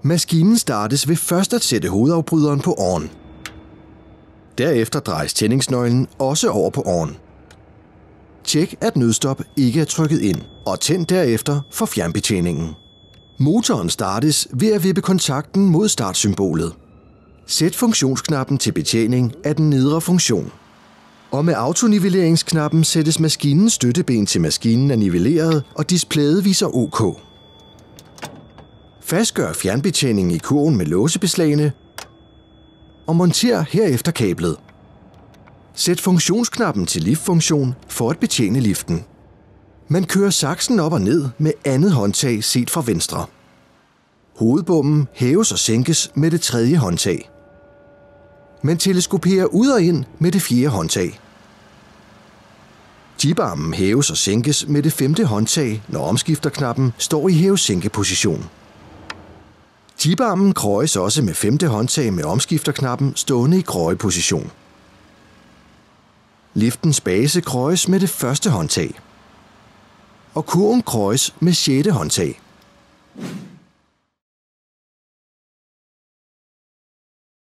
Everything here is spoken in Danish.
Maskinen startes ved først at sætte hovedafbryderen på on. Derefter drejes tændingsnøglen også over på on. Tjek, at nødstop ikke er trykket ind, og tænd derefter for fjernbetjeningen. Motoren startes ved at vippe kontakten mod startsymbolet. Sæt funktionsknappen til betjening af den nedre funktion. Og med autonivelleringsknappen sættes maskinens støtteben til maskinen er nivelleret, og displayet viser OK. Fastgør fjernbetjeningen i kurven med låsebeslagene, og monter herefter kablet. Sæt funktionsknappen til liftfunktion for at betjene liften. Man kører saksen op og ned med andet håndtag set fra venstre. Hovedbommen hæves og sænkes med det tredje håndtag. Man teleskoperer ud og ind med det fjerde håndtag. Jibarmen hæves og sænkes med det femte håndtag, når omskifterknappen står i hæve-sænke-position. Jibarmen krøjes også med femte håndtag med omskifterknappen stående i krøjeposition. Liftens base krøjes med det første håndtag. Og kurven krøjes med sjette håndtag.